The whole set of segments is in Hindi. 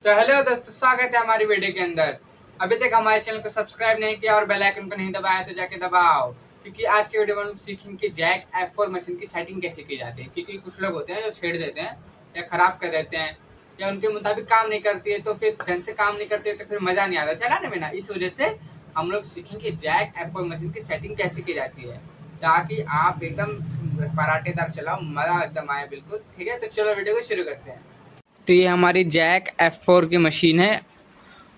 तो हेलो दोस्तों, स्वागत है हमारी वीडियो के अंदर। अभी तक हमारे चैनल को सब्सक्राइब नहीं किया और बेल आइकन को नहीं दबाया तो जाके दबाओ, क्योंकि आज के वीडियो में हम लोग सीखेंगे कि जैक F4 मशीन की सेटिंग कैसे की जाती है। क्योंकि कुछ लोग होते हैं जो छेड़ देते हैं या खराब कर देते हैं या उनके मुताबिक काम नहीं करती है, तो फिर ढंग से काम नहीं करती है तो फिर मजा नहीं आता चलाने में ना। इस वजह से हम लोग सीखेंगे जैक F4 मशीन की सेटिंग कैसे की जाती है, ताकि आप एकदम पराठेदार चलाओ, मजा एकदम आए बिल्कुल। ठीक है, तो चलो वीडियो को शुरू करते हैं। तो ये हमारी जैक F4 की मशीन है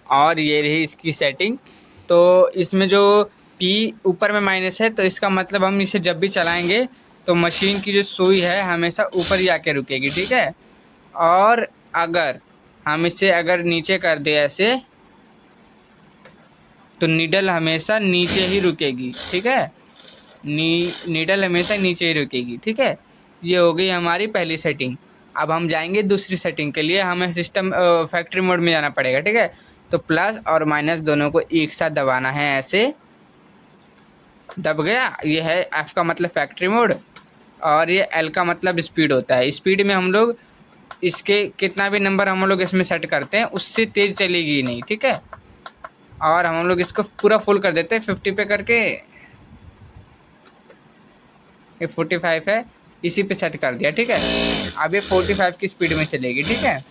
और ये रही इसकी सेटिंग। तो इसमें जो P ऊपर में माइनस है, तो इसका मतलब हम इसे जब भी चलाएंगे तो मशीन की जो सुई है हमेशा ऊपर ही आके रुकेगी। ठीक है, और अगर हम इसे नीचे कर दे ऐसे, तो नीडल हमेशा नीचे ही रुकेगी। ठीक है, नीडल हमेशा नीचे ही रुकेगी। ठीक है, ये हो गई हमारी पहली सेटिंग। अब हम जाएंगे दूसरी सेटिंग के लिए, हमें सिस्टम फैक्ट्री मोड में जाना पड़ेगा। ठीक है, तो प्लस और माइनस दोनों को एक साथ दबाना है, ऐसे दब गया। ये है F का मतलब फैक्ट्री मोड और ये L का मतलब स्पीड होता है। स्पीड में हम लोग इसके कितना भी नंबर हम लोग इसमें सेट करते हैं उससे तेज़ चलेगी ही नहीं। ठीक है, और हम लोग इसको पूरा फुल कर देते हैं 50 पे करके। ये 45 है, इसी पे सेट कर दिया। ठीक है, अब ये 45 की स्पीड में चलेगी। ठीक है,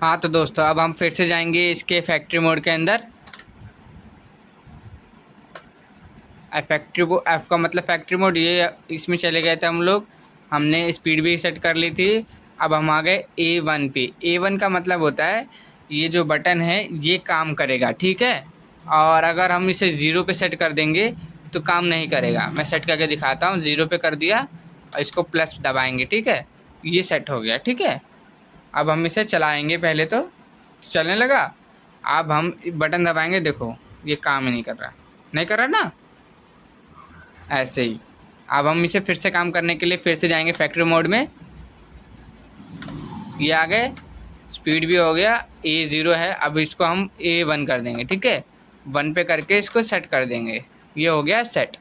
हाँ तो दोस्तों, अब हम फिर से जाएंगे इसके फैक्ट्री मोड के अंदर। F का मतलब फैक्ट्री मोड, ये इसमें चले गए थे हम लोग। हमने स्पीड भी सेट कर ली थी। अब हम आ गए A1 पे। A1 का मतलब होता है ये जो बटन है ये काम करेगा। ठीक है, और अगर हम इसे 0 पे सेट कर देंगे तो काम नहीं करेगा। मैं सेट करके दिखाता हूँ। 0 पे कर दिया और इसको प्लस दबाएंगे। ठीक है, ये सेट हो गया। ठीक है, अब हम इसे चलाएंगे। पहले तो चलने लगा, अब हम बटन दबाएंगे, देखो ये काम ही नहीं कर रहा। नहीं कर रहा ना, ऐसे ही। अब हम इसे फिर से काम करने के लिए फिर से जाएंगे फैक्ट्री मोड में। ये आ गए, स्पीड भी हो गया, A0 है। अब इसको हम A1 कर देंगे। ठीक है, 1 पे करके इसको सेट कर देंगे। ये हो गया सेट।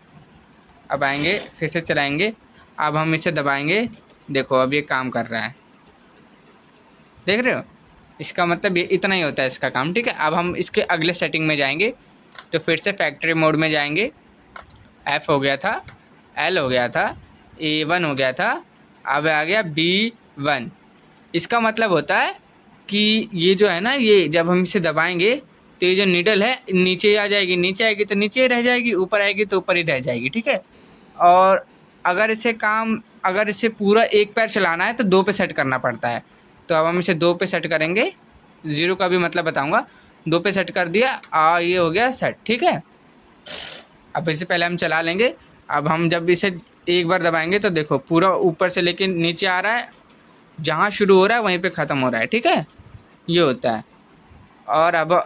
अब आएंगे फिर से चलाएंगे, अब हम इसे दबाएंगे, देखो अब ये काम कर रहा है। देख रहे हो, इसका मतलब ये इतना ही होता है इसका काम। ठीक है, अब हम इसके अगले सेटिंग में जाएंगे। तो फिर से फैक्ट्री मोड में जाएंगे। F हो गया था, L हो गया था, A1 हो गया था, अब आ गया B1। इसका मतलब होता है कि ये जो है ना, ये जब हम इसे दबाएंगे तो ये जो नीडल है नीचे आ जाएगी, नीचे आएगी तो नीचे ही रह जाएगी, ऊपर आएगी तो ऊपर ही रह जाएगी। ठीक है, और अगर इसे पूरा एक पैर चलाना है तो 2 पे सेट करना पड़ता है। तो अब हम इसे 2 पे सेट करेंगे। 0 का भी मतलब बताऊंगा। 2 पे सेट कर दिया और ये हो गया सेट। ठीक है, अब इसे पहले हम चला लेंगे। अब हम जब इसे एक बार दबाएंगे तो देखो पूरा ऊपर से लेके नीचे आ रहा है, जहाँ शुरू हो रहा है वहीं पे ख़त्म हो रहा है। ठीक है, ये होता है। और अब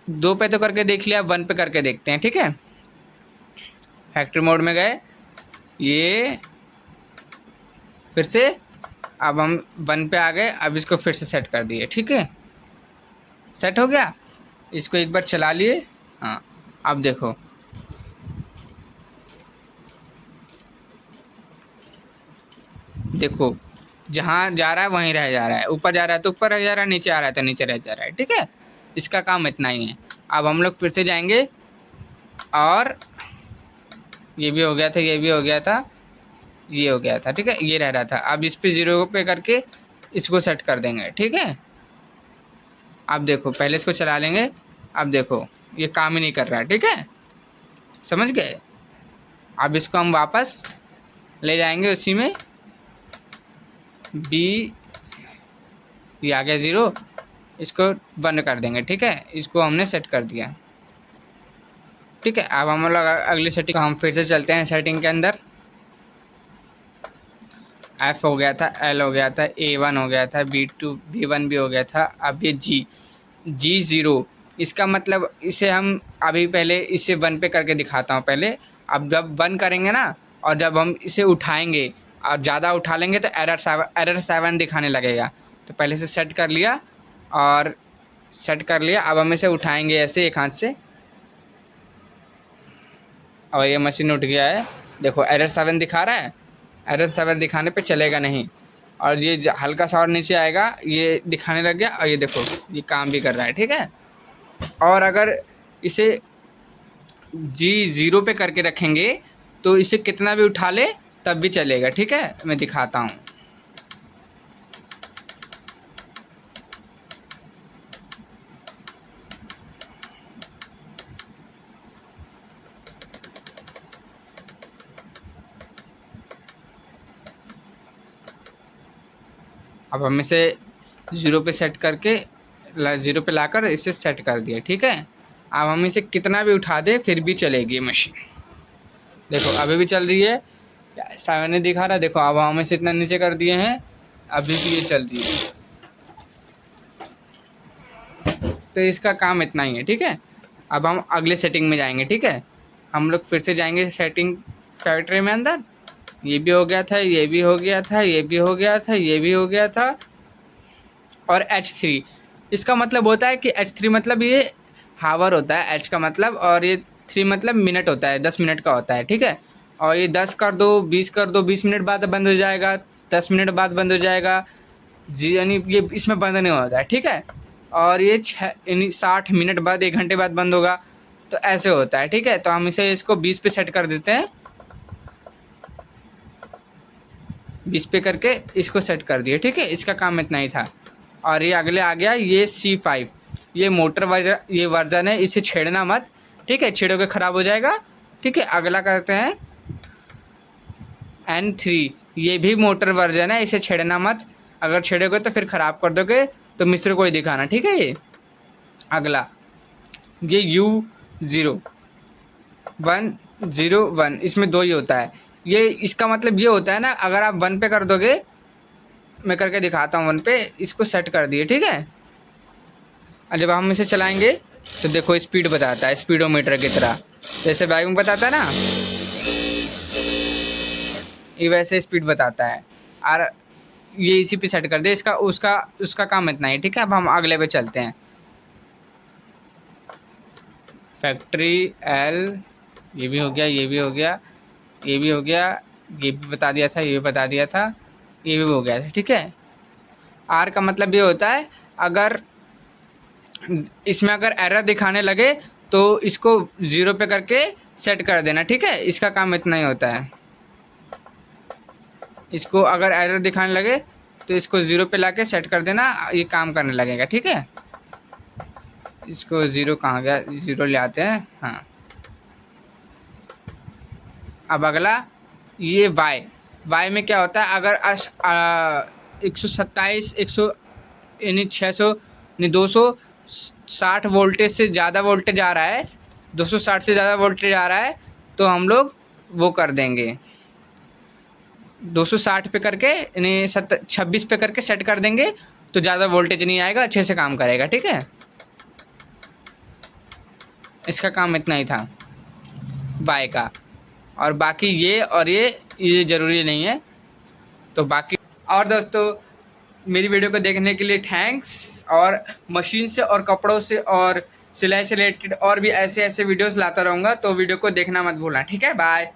2 पे तो करके देख लिया, 1 पे करके देखते हैं। ठीक है, फैक्ट्री मोड में गए, ये फिर से, अब हम 1 पे आ गए। अब इसको फिर से सेट कर दिए। ठीक है, सेट हो गया। इसको एक बार चला लिए। हाँ, अब देखो, देखो जहाँ जा रहा है वहीं रह जा रहा है, ऊपर जा रहा है तो ऊपर रह जा रहा है, नीचे आ रहा है तो नीचे रह जा रहा है। ठीक है, इसका काम इतना ही है। अब हम लोग फिर से जाएंगे और ये भी हो गया था, ये भी हो गया था, ये हो गया था। ठीक है, ये रह रहा था। अब इस पे 0 पे करके इसको सेट कर देंगे। ठीक है, अब देखो पहले इसको चला लेंगे। अब देखो ये काम ही नहीं कर रहा है। ठीक है, समझ गए। अब इसको हम वापस ले जाएंगे उसी में। B, ये आ गया 0, इसको बंद कर देंगे। ठीक है, इसको हमने सेट कर दिया। ठीक है, अब हम लोग अगली सेटिंग हम फिर से चलते हैं सेटिंग के अंदर। F हो गया था, L हो गया था, A1 हो गया था, B1 भी हो गया था। अब ये G0, इसका मतलब इसे हम अभी पहले इसे 1 पे करके दिखाता हूँ पहले। अब जब 1 करेंगे ना और जब हम इसे उठाएंगे और ज़्यादा उठा लेंगे तो एरर 7 दिखाने लगेगा। तो पहले से सेट कर लिया और सेट कर लिया। अब हम इसे उठाएंगे ऐसे एक हाथ से और ये मशीन उठ गया है। देखो एरर 7 दिखा रहा है। एरर 7 दिखाने पे चलेगा नहीं। और ये हल्का सा और नीचे आएगा, ये दिखाने लग गया, और ये देखो ये काम भी कर रहा है, ठीक है। और अगर इसे G0 पे करके रखेंगे तो इसे कितना भी उठा ले तब भी चलेगा, ठीक है। मैं दिखाता हूँ। अब हम इसे 0 पे सेट करके 0 पे लाकर इसे सेट कर दिया, ठीक है। अब हम इसे कितना भी उठा दे फिर भी चलेगी मशीन। देखो अभी भी चल रही है, 7 दिखा रहा है। देखो अब हम इसे इतना नीचे कर दिए हैं, अभी भी ये चल रही है। तो इसका काम इतना ही है, ठीक है। अब हम अगले सेटिंग में जाएंगे, ठीक है। हम लोग फिर से जाएंगे सेटिंग फैक्ट्री में अंदर। ये भी हो गया था, ये भी हो गया था, ये भी हो गया था, ये भी हो गया था। और H3, इसका मतलब होता है कि H3 मतलब ये हावर होता है, H का मतलब, और ये 3 मतलब मिनट होता है, 10 मिनट का होता है, ठीक है। और ये 10 कर दो, 20 कर दो, 20 मिनट बाद बंद हो जाएगा, 10 मिनट बाद बंद हो जाएगा जी, यानी ये इसमें बंद नहीं होता है, ठीक है। और ये 60 मिनट बाद, 1 घंटे बाद बंद होगा, तो ऐसे होता है, ठीक है। तो हम इसे इसको 20 पे सेट कर देते हैं, 20 पे करके इसको सेट कर दिए, ठीक है। इसका काम इतना ही था। और ये अगले आ गया, ये C5, ये मोटर ये वर्जन है, इसे छेड़ना मत, ठीक है। छेड़ोगे ख़राब हो जाएगा, ठीक है। अगला करते हैं N3, ये भी मोटर वर्जन है, इसे छेड़ना मत, अगर छेड़ोगे तो फिर ख़राब कर दोगे, तो मिस्त्री को ही दिखाना, ठीक है। ये अगला ये U0101, इसमें 2 ही होता है। ये इसका मतलब ये होता है ना, अगर आप 1 पे कर दोगे, मैं करके दिखाता हूँ, 1 पे इसको सेट कर दिए, ठीक है। और जब हम इसे चलाएंगे तो देखो स्पीड बताता है, स्पीडोमीटर की तरह, जैसे बाइक में बताता है ना, ये वैसे स्पीड बताता है। और ये इसी पे सेट कर दे, इसका उसका काम इतना ही, ठीक है। अब हम अगले पे चलते हैं। फैक्ट्री L, ये भी हो गया, ये भी हो गया, ये भी हो गया, ये भी बता दिया था, ये भी बता दिया था, ये भी हो गया था, ठीक है। R का मतलब ये होता है, अगर इसमें अगर एरर दिखाने लगे तो इसको 0 पे करके सेट कर देना, ठीक है। इसका काम इतना ही होता है। इसको अगर एरर दिखाने लगे तो इसको 0 पे लाके सेट कर देना, ये काम करने लगेगा, ठीक है। इसको 0 कहाँ गया, 0 ले आते हैं, हाँ। अब अगला ये वाई में क्या होता है, अगर 127 100 यानी 600 यानी 260 वोल्टेज से ज़्यादा वोल्टेज आ रहा है, 260 से ज़्यादा वोल्टेज आ रहा है, तो हम लोग वो कर देंगे 260 पे करके, यानी 26 पे करके सेट कर देंगे, तो ज़्यादा वोल्टेज नहीं आएगा, अच्छे से काम करेगा, ठीक है। इसका काम इतना ही था बाय का। और बाकी ये और ये ज़रूरी नहीं है, तो बाकी। और दोस्तों, मेरी वीडियो को देखने के लिए थैंक्स। और मशीन से और कपड़ों से और सिलाई से रिलेटेड और भी ऐसे वीडियोस लाता रहूँगा, तो वीडियो को देखना मत भूलना, ठीक है। बाय।